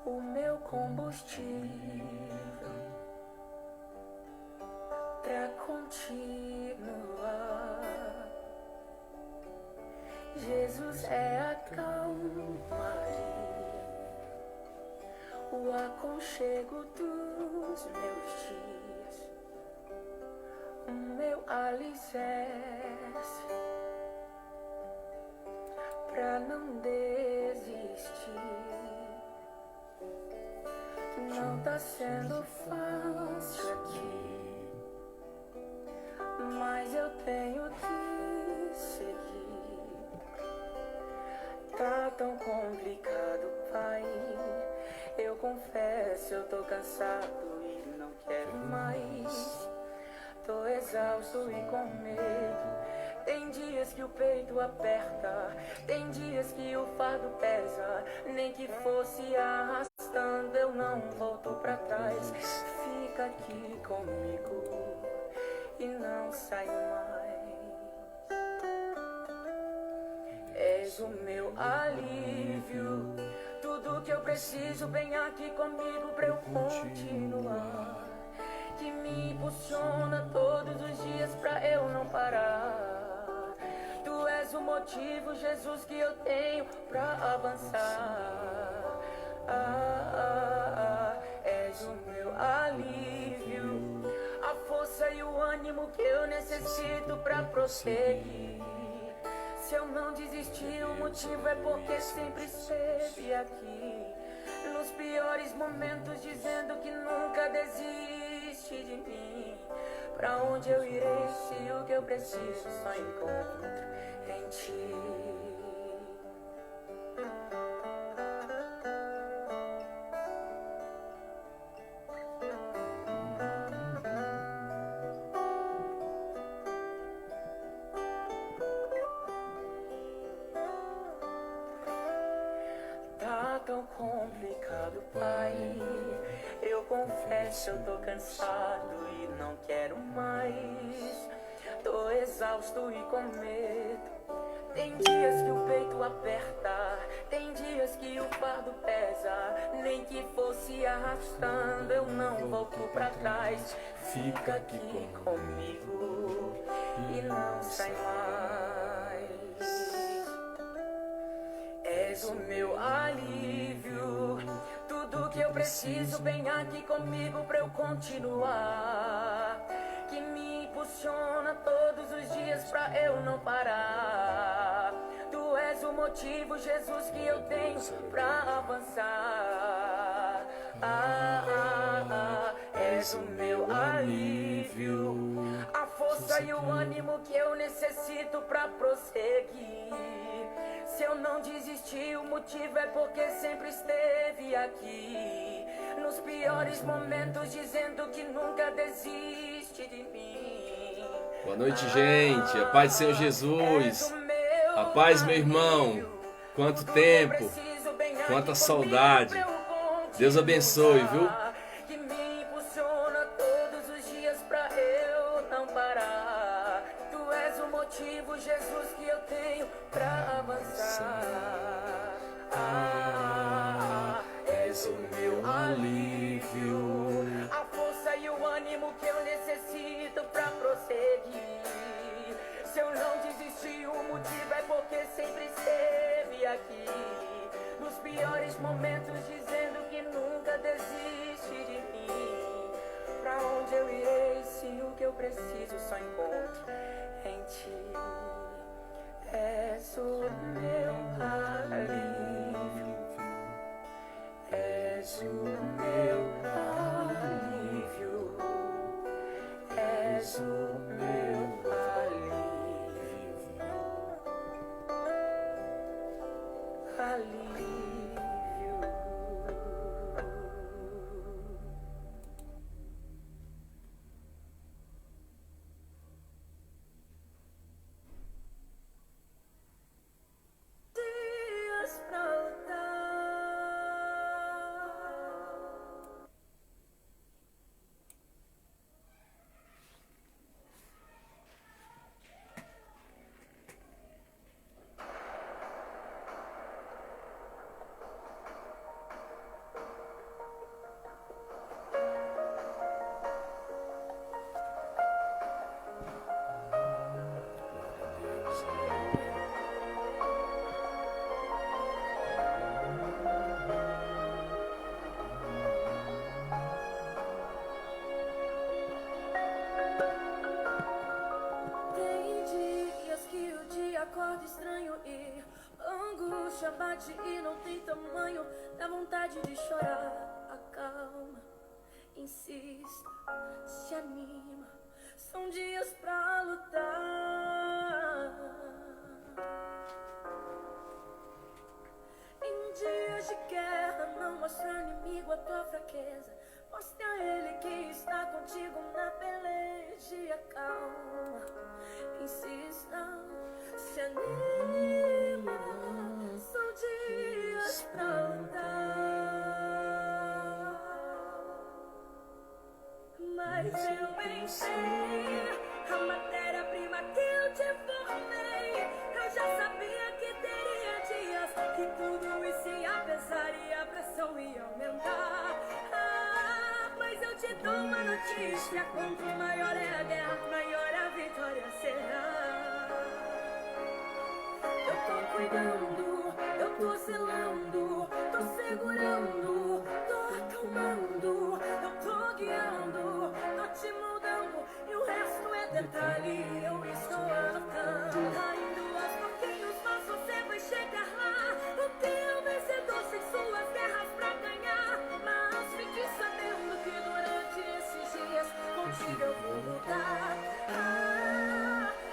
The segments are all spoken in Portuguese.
o meu combustível pra continuar. Jesus é a calmaria, o aconchego dos meus dias, o meu alicerce pra não desistir. Não tá sendo fácil aqui, mas eu tenho que seguir. Tá tão complicado, Pai, eu confesso, eu tô cansado e não quero mais. Tô exausto e com medo. Tem dias que o peito aperta, tem dias que o fardo pesa. Nem que fosse arrastando, eu não volto pra trás. Fica aqui comigo e não sai mais. És o meu alívio, tudo que eu preciso, vem aqui comigo pra eu continuar. Que me impulsiona todos os dias pra eu não parar. Tu és o motivo, Jesus, que eu tenho pra avançar. És o meu alívio, a força e o ânimo que eu necessito pra prosseguir. Se eu não desistir, o motivo é porque sempre esteve aqui. Nos piores momentos, dizendo que nunca desiste de mim. Pra onde eu irei se o que eu preciso só encontro em ti? Tá tão complicado, Pai, eu confesso, eu tô cansado e não quero mais. Tô exausto e com medo. Tem dias que o peito aperta, tem dias que o fardo pesa. Nem que fosse arrastando, eu não volto pra trás. Fica aqui comigo e não sai mais. És o meu alívio, tudo que eu preciso, vem aqui comigo pra eu continuar. Que me impulsiona todos os dias pra eu não parar. Tu és o motivo, Jesus, que eu tenho pra avançar. És o meu alívio, a força e o ânimo que eu necessito pra prosseguir. Se eu não desistir, o motivo é porque sempre esteve aqui. Nos piores momentos, dizendo que nunca desiste de mim. Boa noite, gente. A paz do Senhor Jesus. A paz, meu irmão. Quanto tempo, quanta saudade. Deus abençoe, viu? Que me impulsiona todos os dias pra eu não parar. Tu és o motivo, Jesus, que eu tenho pra avançar. És o meu alívio, a força e o ânimo que eu necessito pra prosseguir. Se eu não desistir, o motivo é porque sempre esteve aqui. Nos piores momentos, dizendo que nunca desiste de mim. Pra onde eu irei se o que eu preciso só encontro em ti? És o meu alívio, és o meu alívio, és o meu alívio. Dias pra lutar, sonho, dá vontade de chorar. Acalma, insista, se anima, são dias pra lutar. Em dias de guerra, não mostra ao inimigo a tua fraqueza. Mostre a ele que está contigo na peleja. E acalma, insista, se anima, são dias pra lutar. Mas eu bem sei a matéria-prima que eu te formei. Eu já sabia que teria dias que tudo isso ia pesar e a pressão ia aumentar. Mas eu te dou uma notícia: quanto maior é a guerra, maior a vitória será. Eu tô cuidando, eu tô zelando, tô segurando, tô acalmando, eu tô guiando, tô te moldando e o resto é detalhe. Eu estou anotando, caindo aos pouquinhos, mas você vai chegar lá. O que é o vencedor sem suas guerras pra ganhar? Mas fique sabendo que durante esses dias contigo eu vou lutar.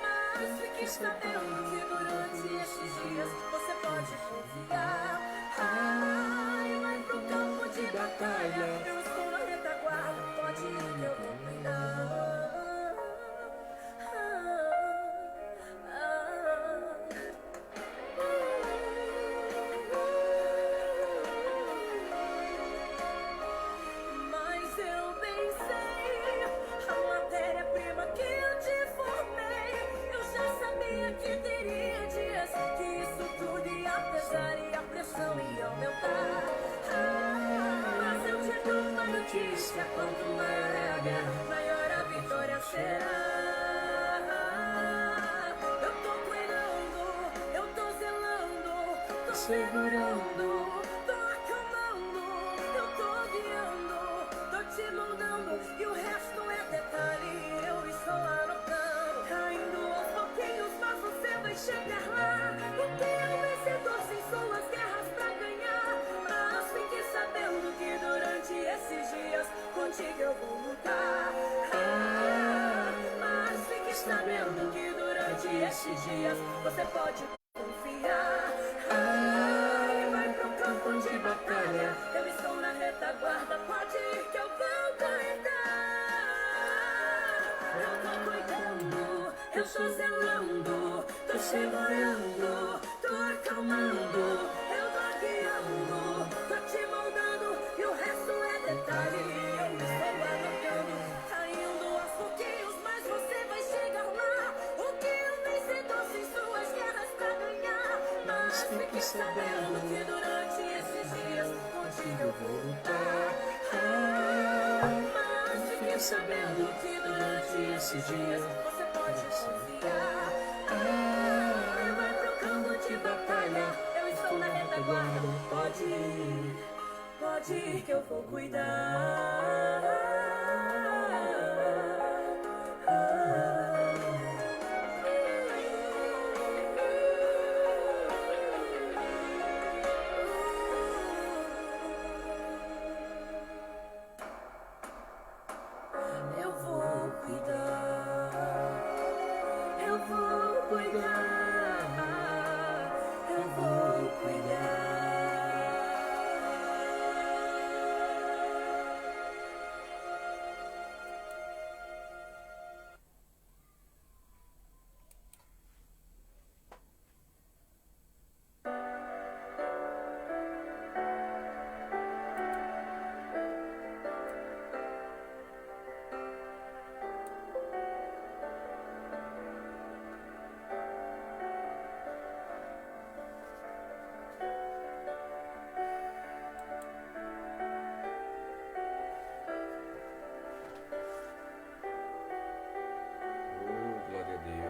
Mas fique sabendo que durante esses dias você pode confiar. E vai pro campo de batalha, eu estou na retaguarda, pode ir que eu vou cuidar. Mas eu bem sei a matéria-prima que eu te formei. Eu já sabia que teria dias que isso tudo ia pesar e a pressão ia aumentar. Mas eu te dou uma notícia: quanto maior é a guerra, maior a vitória será. Eu tô cuidando, eu tô zelando, tô segurando, tô acalmando, eu tô guiando, tô te moldando e o resto é detalhe. Eu estou anotando, caindo aos pouquinhos, mas você vai chegar lá. O que é o vencedor sem suas guerras pra ganhar? Mas fique sabendo que durante esses dias contigo eu vou lutar. Mas fique sabendo que durante esses dias você pode confiar. E vai pro campo de batalha, eu estou na retaguarda, pode ir que eu vou cuidar. Eu tô cuidando, eu tô zelando, tô segurando, tô acalmando, eu tô guiando, tô te moldando e o resto é detalhe. Eu estou anotando, caindo aos pouquinhos, mas você vai chegar lá. O que é o vencedor sem suas guerras pra ganhar? Mas fique sabendo que durante esses dias contigo eu vou lutar. Mas fique sabendo que durante esses dias você pode confiar. E vai pro campo de batalha, eu estou na retaguarda, pode ir que eu vou cuidar. Eu vou cuidar, eu vou cuidar, eu vou cuidar.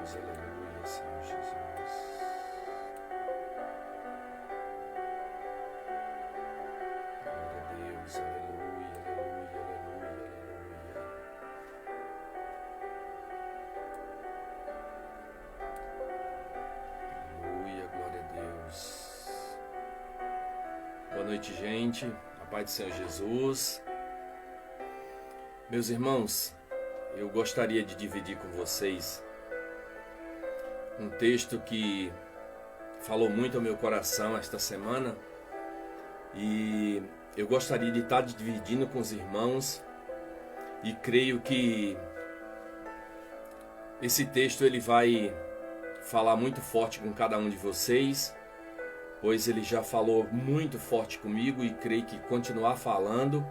Aleluia, Senhor Jesus. Glória a Deus, aleluia, aleluia, aleluia, aleluia. Aleluia, glória a Deus. Boa noite, gente. A paz do Senhor Jesus. Meus irmãos, eu gostaria de dividir com vocês um texto que falou muito ao meu coração esta semana e eu gostaria de estar dividindo com os irmãos e creio que esse texto ele vai falar muito forte com cada um de vocês, pois ele já falou muito forte comigo e creio que continuar falando.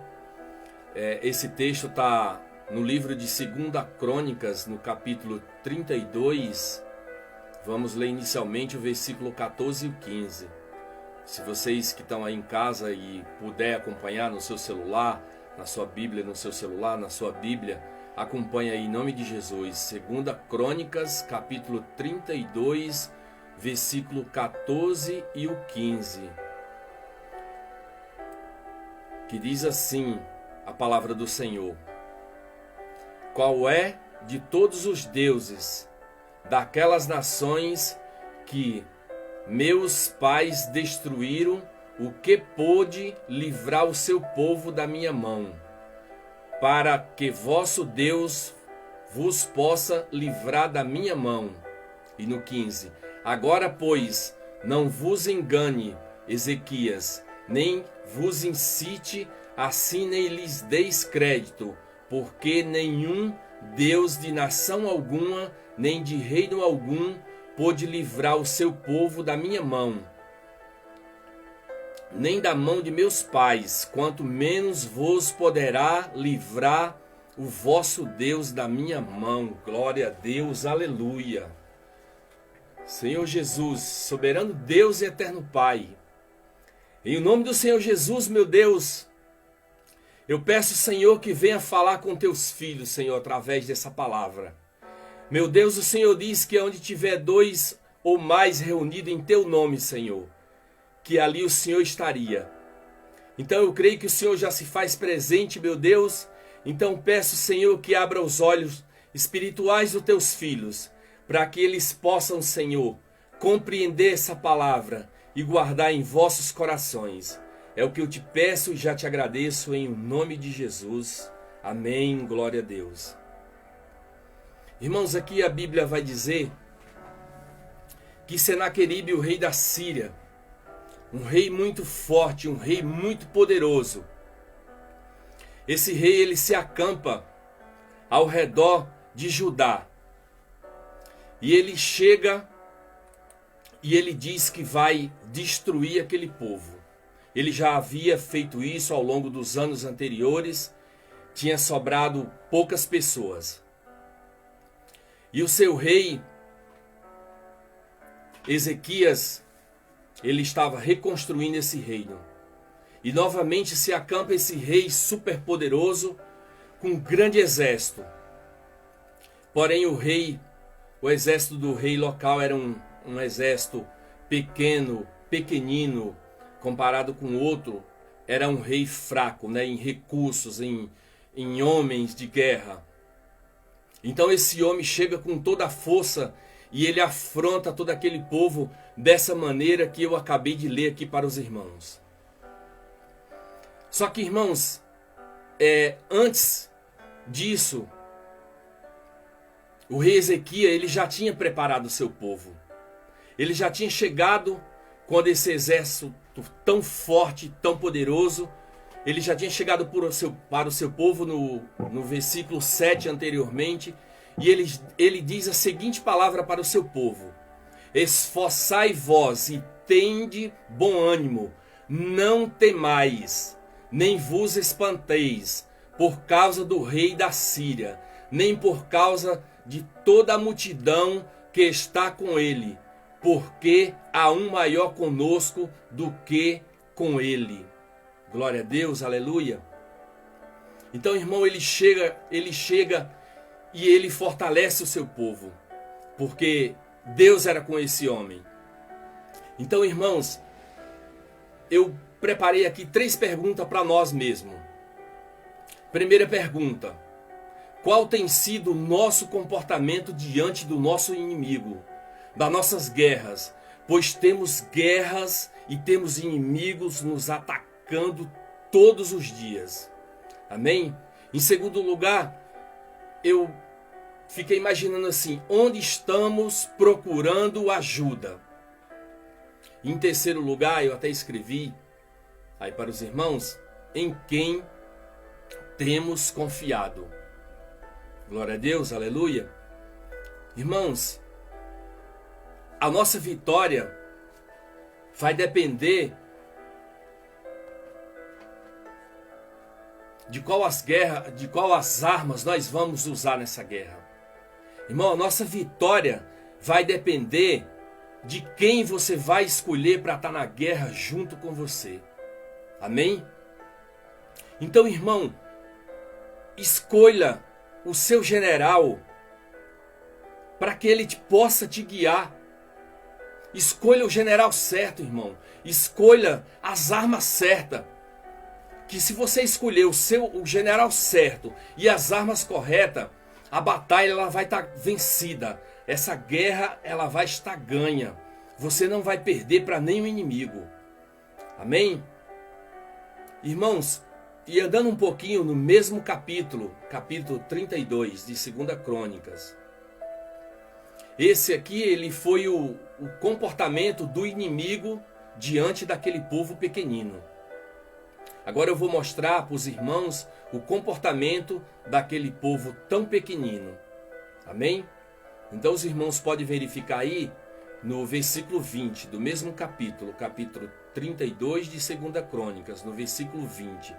Esse texto está no livro de 2 Crônicas, no capítulo 32. Vamos ler inicialmente o versículo 14 e o 15. Se vocês que estão aí em casa e puder acompanhar no seu celular, na sua Bíblia, no seu celular, na sua Bíblia, acompanha aí em nome de Jesus. 2 Crônicas, capítulo 32, versículo 14 e o 15. Que diz assim a palavra do Senhor: qual é de todos os deuses daquelas nações que meus pais destruíram, o que pôde livrar o seu povo da minha mão, para que vosso Deus vos possa livrar da minha mão? E no 15: agora, pois, não vos engane, Ezequias, nem vos incite, assim nem lhes deis crédito, porque nenhum Deus de nação alguma, nem de reino algum, pôde livrar o seu povo da minha mão, nem da mão de meus pais, quanto menos vos poderá livrar o vosso Deus da minha mão. Glória a Deus, aleluia. Senhor Jesus, soberano Deus e eterno Pai, em nome do Senhor Jesus, meu Deus, eu peço, Senhor, que venha falar com teus filhos, Senhor, através dessa palavra. Meu Deus, o Senhor diz que onde tiver 2 ou mais reunidos em teu nome, Senhor, que ali o Senhor estaria. Então eu creio que o Senhor já se faz presente, meu Deus. Então peço, Senhor, que abra os olhos espirituais dos teus filhos, para que eles possam, Senhor, compreender essa palavra e guardar em vossos corações. É o que eu te peço e já te agradeço em nome de Jesus. Amém. Glória a Deus. Irmãos, aqui a Bíblia vai dizer que Senaqueribe, o rei da Síria, um rei muito forte, um rei muito poderoso. Esse rei, ele se acampa ao redor de Judá. E ele chega e ele diz que vai destruir aquele povo. Ele já havia feito isso ao longo dos anos anteriores. Tinha sobrado poucas pessoas. E o seu rei, Ezequias, ele estava reconstruindo esse reino. E novamente se acampa esse rei superpoderoso com um grande exército. Porém o exército do rei local era um exército pequenino, comparado com o outro. Era um rei fraco, né, em recursos, em homens de guerra. Então esse homem chega com toda a força e ele afronta todo aquele povo dessa maneira que eu acabei de ler aqui para os irmãos. Só que, irmãos, antes disso, o rei Ezequias, ele já tinha preparado o seu povo. Ele já tinha chegado quando esse exército tão forte, tão poderoso, ele já tinha chegado para o seu povo no versículo 7 anteriormente. E ele diz a seguinte palavra para o seu povo: esforçai vós e tende bom ânimo, não temais, nem vos espanteis por causa do rei da Síria, nem por causa de toda a multidão que está com ele, porque há um maior conosco do que com ele. Glória a Deus, aleluia. Então, irmão, ele chega e ele fortalece o seu povo, porque Deus era com esse homem. Então, irmãos, eu preparei aqui 3 perguntas para nós mesmos. Primeira pergunta: qual tem sido o nosso comportamento diante do nosso inimigo, das nossas guerras? Pois temos guerras e temos inimigos nos atacando atacando todos os dias. Amém? Em segundo lugar, eu fiquei imaginando assim, onde estamos procurando ajuda? Em terceiro lugar, eu até escrevi aí para os irmãos, em quem temos confiado. Glória a Deus, aleluia. Irmãos, a nossa vitória vai depender de qual as armas nós vamos usar nessa guerra. Irmão, a nossa vitória vai depender de quem você vai escolher para estar na guerra junto com você. Amém? Então, irmão, escolha o seu general para que ele possa te guiar. Escolha o general certo, irmão. Escolha as armas certas. Que se você escolher o general certo e as armas corretas, a batalha ela vai estar vencida. Essa guerra ela vai estar ganha. Você não vai perder para nenhum inimigo. Amém? Irmãos, e andando um pouquinho no mesmo capítulo 32 de 2 Crônicas. Esse aqui ele foi o comportamento do inimigo diante daquele povo pequenino. Agora eu vou mostrar para os irmãos o comportamento daquele povo tão pequenino. Amém? Então os irmãos podem verificar aí no versículo 20 do mesmo capítulo 32 de 2 Crônicas, no versículo 20.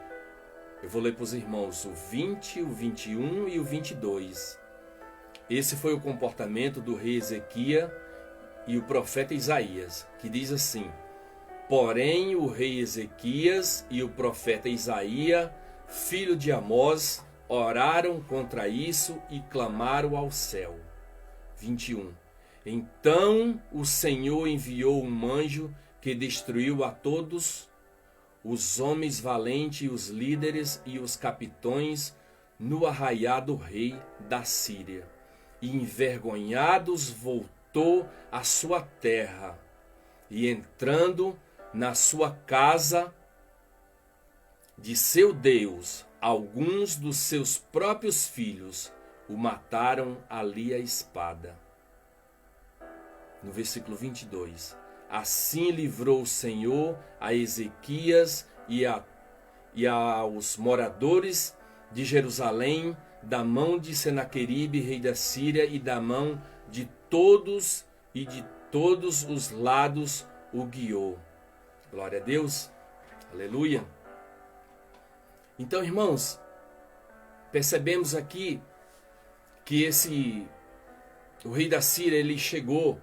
Eu vou ler para os irmãos o 20, o 21 e o 22. Esse foi o comportamento do rei Ezequias e o profeta Isaías, que diz assim: porém o rei Ezequias e o profeta Isaías, filho de Amós, oraram contra isso e clamaram ao céu. 21. Então o Senhor enviou um anjo que destruiu a todos os homens valentes e os líderes e os capitões no arraial do rei da Síria. E envergonhados voltou à sua terra, e entrando na sua casa de seu Deus, alguns dos seus próprios filhos o mataram ali à espada. No versículo 22. Assim livrou o Senhor a Ezequias e aos moradores de Jerusalém da mão de Senaqueribe, rei da Síria, e da mão de todos os lados o guiou. Glória a Deus. Aleluia. Então, irmãos, percebemos aqui que o rei da Síria, ele chegou,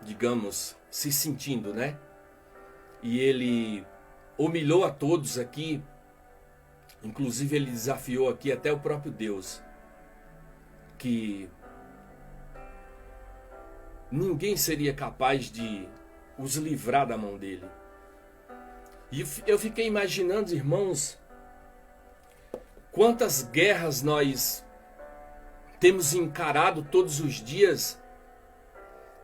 digamos, se sentindo, né? E ele humilhou a todos aqui. Inclusive ele desafiou aqui até o próprio Deus, que ninguém seria capaz de os livrar da mão dele. E eu fiquei imaginando, irmãos, quantas guerras nós temos encarado todos os dias,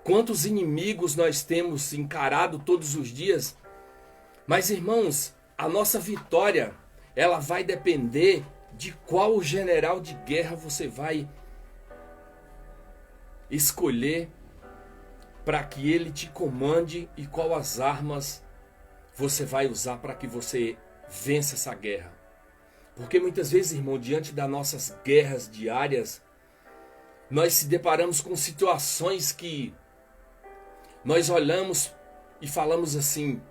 quantos inimigos nós temos encarado todos os dias. Mas, irmãos, a nossa vitória, ela vai depender de qual general de guerra você vai escolher para que ele te comande e qual as armas você vai usar para que você vença essa guerra. Porque muitas vezes, irmão, diante das nossas guerras diárias, nós se deparamos com situações que nós olhamos e falamos assim: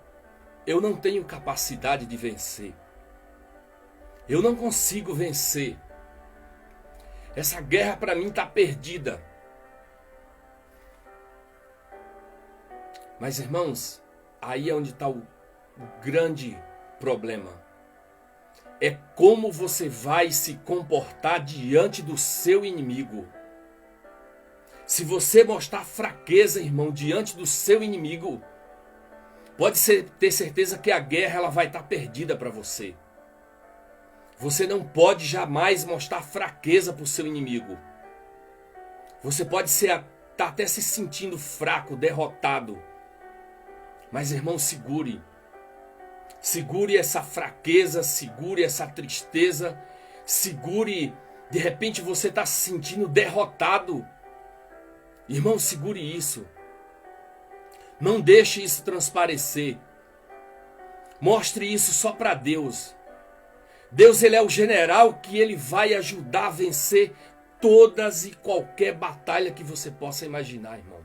eu não tenho capacidade de vencer. Eu não consigo vencer. Essa guerra para mim está perdida. Mas, irmãos, aí é onde está o grande problema. É como você vai se comportar diante do seu inimigo. Se você mostrar fraqueza, irmão, diante do seu inimigo, pode ter certeza que a guerra ela vai estar perdida para você. Você não pode jamais mostrar fraqueza para o seu inimigo. Você pode estar até se sentindo fraco, derrotado. Mas, irmão, segure. Segure essa fraqueza, segure essa tristeza, segure, de repente você está se sentindo derrotado. Irmão, segure isso. Não deixe isso transparecer. Mostre isso só para Deus. Deus, ele é o general que ele vai ajudar a vencer todas e qualquer batalha que você possa imaginar, irmão.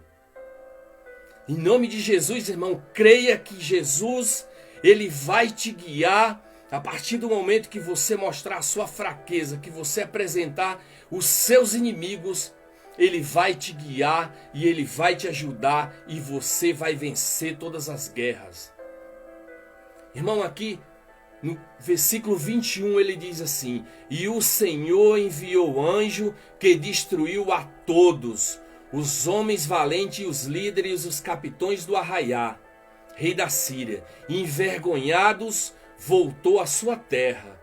Em nome de Jesus, irmão, creia que Jesus, ele vai te guiar a partir do momento que você mostrar a sua fraqueza, que você apresentar os seus inimigos, ele vai te guiar e ele vai te ajudar e você vai vencer todas as guerras. Irmão, aqui no versículo 21 ele diz assim: e o Senhor enviou anjo que destruiu a todos, os homens valentes e os líderes e os capitões do arraiá, rei da Síria. Envergonhados, voltou à sua terra.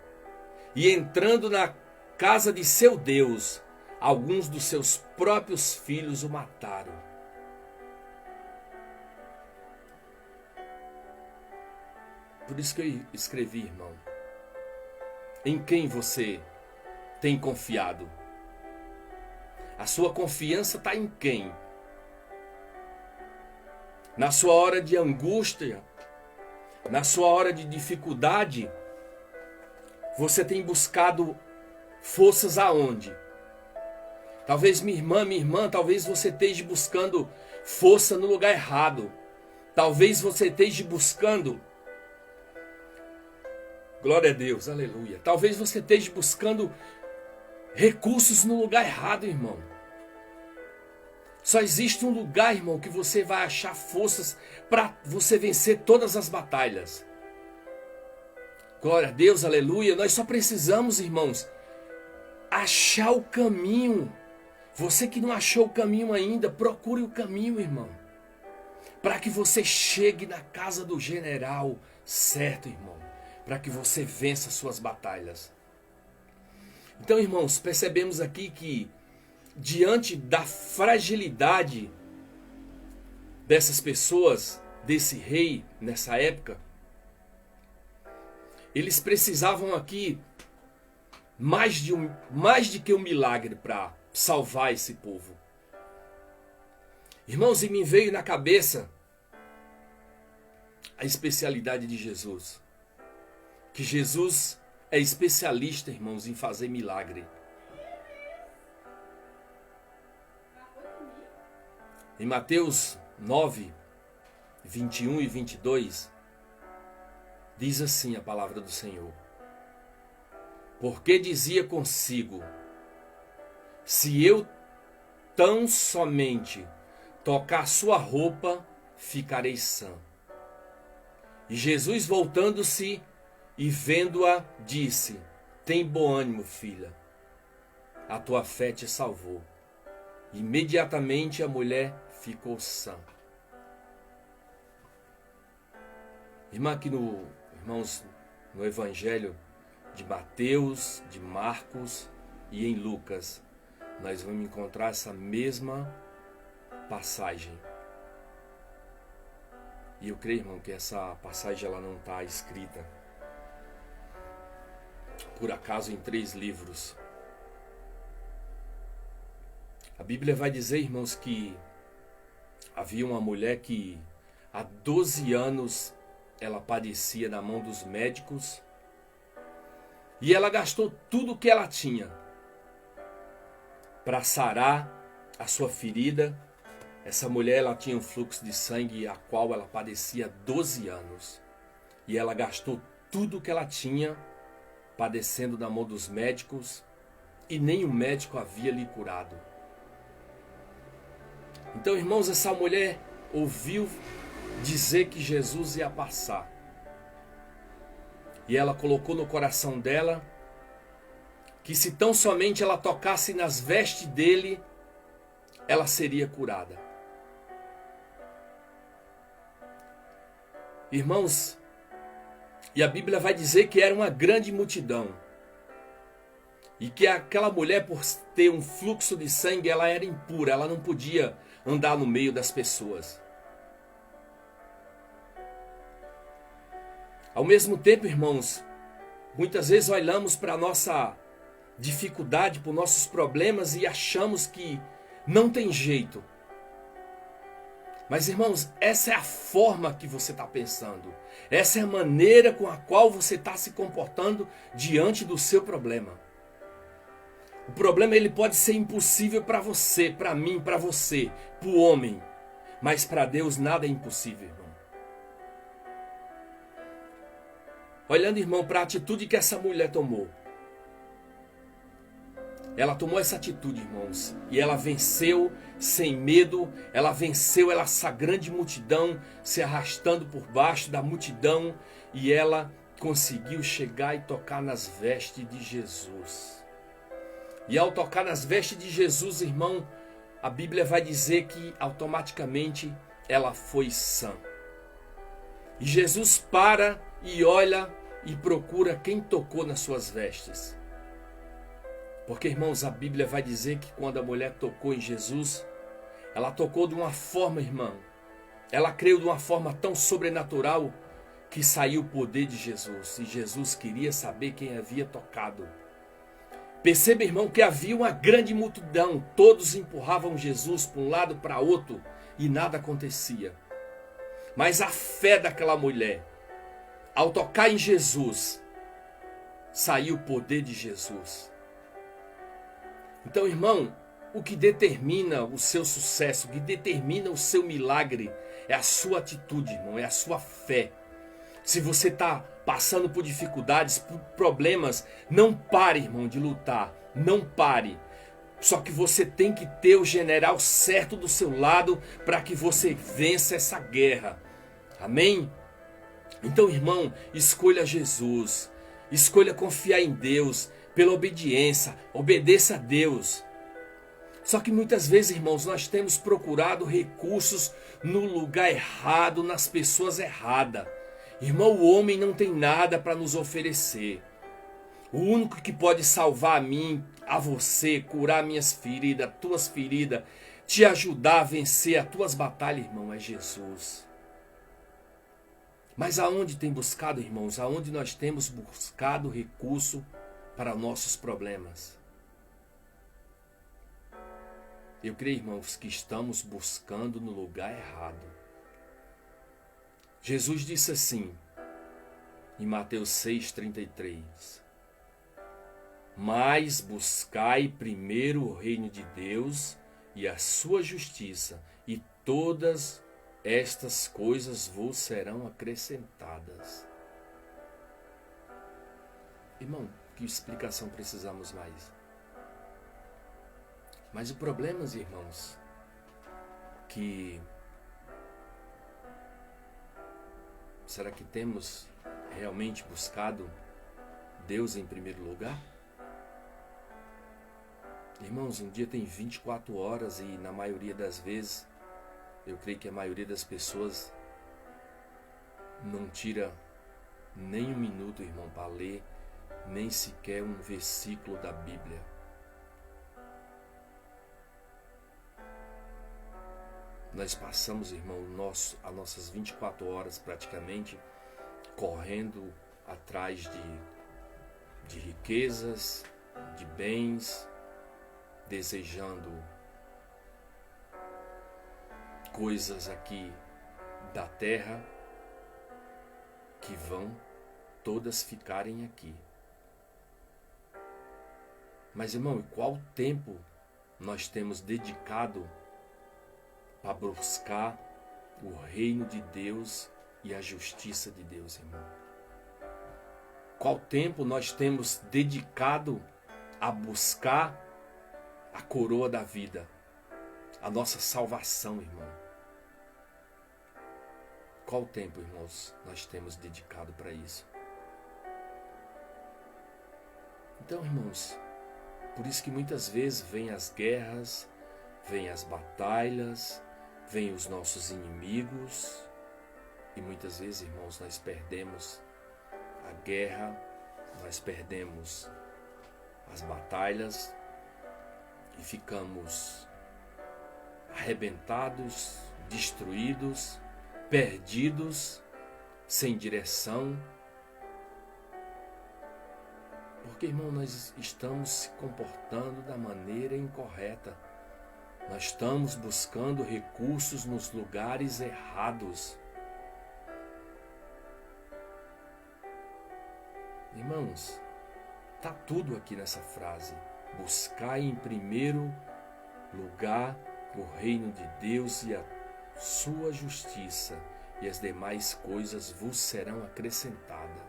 E entrando na casa de seu Deus, alguns dos seus próprios filhos o mataram. Por isso que eu escrevi, irmão. Em quem você tem confiado? A sua confiança está em quem? Na sua hora de angústia, na sua hora de dificuldade, você tem buscado forças aonde? Talvez minha irmã, talvez você esteja buscando força no lugar errado. Talvez você esteja buscando, glória a Deus, aleluia. Talvez você esteja buscando recursos no lugar errado, irmão. Só existe um lugar, irmão, que você vai achar forças para você vencer todas as batalhas. Glória a Deus, aleluia. Nós só precisamos, irmãos, achar o caminho. Você que não achou o caminho ainda, procure o caminho, irmão. Para que você chegue na casa do general certo, irmão. Para que você vença suas batalhas. Então, irmãos, percebemos aqui que diante da fragilidade dessas pessoas, desse rei nessa época, eles precisavam aqui mais de que um milagre para salvar esse povo. Irmãos, e me veio na cabeça a especialidade de Jesus. Que Jesus é especialista, irmãos, em fazer milagre. Em Mateus 9, 21 e 22, diz assim a palavra do Senhor: porque dizia consigo, se eu tão somente tocar sua roupa, ficarei sã. E Jesus, voltando-se e vendo-a, disse: tem bom ânimo, filha, a tua fé te salvou. Imediatamente a mulher ficou sã. Irmãos, no Evangelho de Mateus, de Marcos e em Lucas, nós vamos encontrar essa mesma passagem. E eu creio, irmão, que essa passagem ela não está escrita por acaso em 3 livros. A Bíblia vai dizer, irmãos, que havia uma mulher que há 12 anos ela padecia na mão dos médicos e ela gastou tudo o que ela tinha para sarar a sua ferida. Essa mulher ela tinha um fluxo de sangue a qual ela padecia há 12 anos e ela gastou tudo o que ela tinha padecendo na mão dos médicos e nem o médico havia lhe curado. Então, irmãos, essa mulher ouviu dizer que Jesus ia passar. E ela colocou no coração dela que se tão somente ela tocasse nas vestes dele, ela seria curada. Irmãos, e a Bíblia vai dizer que era uma grande multidão. E que aquela mulher, por ter um fluxo de sangue, ela era impura, ela não podia andar no meio das pessoas. Ao mesmo tempo, irmãos, muitas vezes olhamos para a nossa dificuldade, para os nossos problemas e achamos que não tem jeito. Mas, irmãos, essa é a forma que você está pensando. Essa é a maneira com a qual você está se comportando diante do seu problema. O problema ele pode ser impossível para você, para mim, para você, para o homem. Mas para Deus nada é impossível, irmão. Olhando, irmão, para a atitude que essa mulher tomou. Ela tomou essa atitude, irmãos, e ela venceu sem medo, ela venceu essa grande multidão, se arrastando por baixo da multidão, e ela conseguiu chegar e tocar nas vestes de Jesus. E ao tocar nas vestes de Jesus, irmão, a Bíblia vai dizer que automaticamente ela foi sã. E Jesus para e olha e procura quem tocou nas suas vestes. Porque, irmãos, a Bíblia vai dizer que quando a mulher tocou em Jesus, ela tocou de uma forma, irmão, ela creu de uma forma tão sobrenatural que saiu o poder de Jesus. E Jesus queria saber quem havia tocado. Perceba, irmão, que havia uma grande multidão. Todos empurravam Jesus para um lado para outro e nada acontecia. Mas a fé daquela mulher, ao tocar em Jesus, saiu o poder de Jesus. Então, irmão, o que determina o seu sucesso, o que determina o seu milagre é a sua atitude, irmão, é a sua fé. Se você está passando por dificuldades, por problemas, não pare, irmão, de lutar. Não pare. Só que você tem que ter o general certo do seu lado para que você vença essa guerra. Amém? Então, irmão, escolha Jesus. Escolha confiar em Deus. Pela obediência, obedeça a Deus. Só que muitas vezes, irmãos, nós temos procurado recursos no lugar errado, nas pessoas erradas. Irmão, o homem não tem nada para nos oferecer. O único que pode salvar a mim, a você, curar minhas feridas, tuas feridas, te ajudar a vencer as tuas batalhas, irmão, é Jesus. Mas aonde tem buscado, irmãos? Aonde nós temos buscado recurso para nossos problemas? Eu creio, irmãos, que estamos buscando no lugar errado. Jesus disse assim, em Mateus 6,33: Mas buscai primeiro o reino de Deus e a sua justiça, e todas estas coisas vos serão acrescentadas. Irmão, que explicação precisamos mais? Mas o problema, irmãos, que será que temos realmente buscado Deus em primeiro lugar? Irmãos, um dia tem 24 horas e na maioria das vezes, eu creio que a maioria das pessoas não tira nem um minuto, irmão, para ler, nem sequer um versículo da Bíblia. Nós passamos, irmão, as nossas 24 horas praticamente correndo atrás de riquezas, de bens, desejando coisas aqui da terra que vão todas ficarem aqui. Mas, irmão, qual tempo nós temos dedicado para buscar o reino de Deus e a justiça de Deus, irmão? Qual tempo nós temos dedicado a buscar a coroa da vida, a nossa salvação, irmão? Qual tempo, irmãos, nós temos dedicado para isso? Então, irmãos, por isso que muitas vezes vêm as guerras, vêm as batalhas, vêm os nossos inimigos, e muitas vezes, irmãos, nós perdemos a guerra, nós perdemos as batalhas e ficamos arrebentados, destruídos, perdidos, sem direção, Porque, irmão, nós estamos se comportando da maneira incorreta. Nós estamos buscando recursos nos lugares errados. Irmãos, está tudo aqui nessa frase. Buscar em primeiro lugar o reino de Deus e a sua justiça, e as demais coisas vos serão acrescentadas.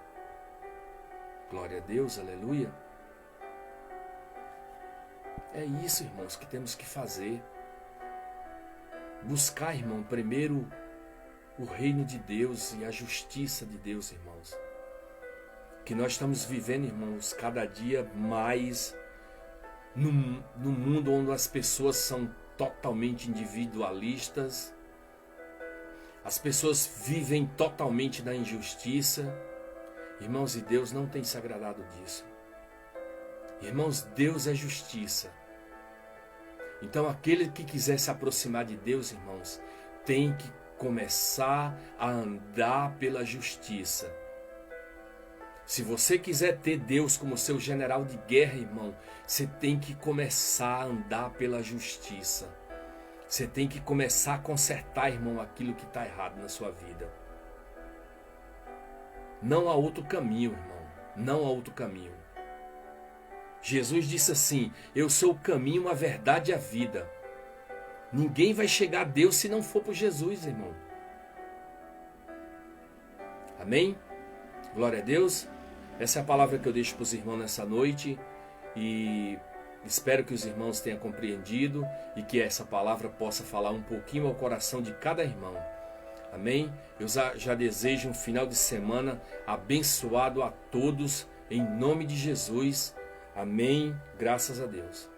Glória a Deus, aleluia. É isso, irmãos, que temos que fazer. Buscar, irmão, primeiro o reino de Deus e a justiça de Deus, irmãos. Que nós estamos vivendo, irmãos, cada dia mais no mundo onde as pessoas são totalmente individualistas. As pessoas vivem totalmente na injustiça. Irmãos, e Deus não tem se agradado disso. Irmãos, Deus é justiça. Então aquele que quiser se aproximar de Deus, irmãos, tem que começar a andar pela justiça. Se você quiser ter Deus como seu general de guerra, irmão, você tem que começar a andar pela justiça. Você tem que começar a consertar, irmão, aquilo que está errado na sua vida. Não há outro caminho, irmão. Não há outro caminho. Jesus disse assim: eu sou o caminho, a verdade e a vida. Ninguém vai chegar a Deus se não for por Jesus, irmão. Amém? Glória a Deus. Essa é a palavra que eu deixo para os irmãos nessa noite. E espero que os irmãos tenham compreendido e que essa palavra possa falar um pouquinho ao coração de cada irmão. Amém? Eu já desejo um final de semana abençoado a todos, em nome de Jesus. Amém. Graças a Deus.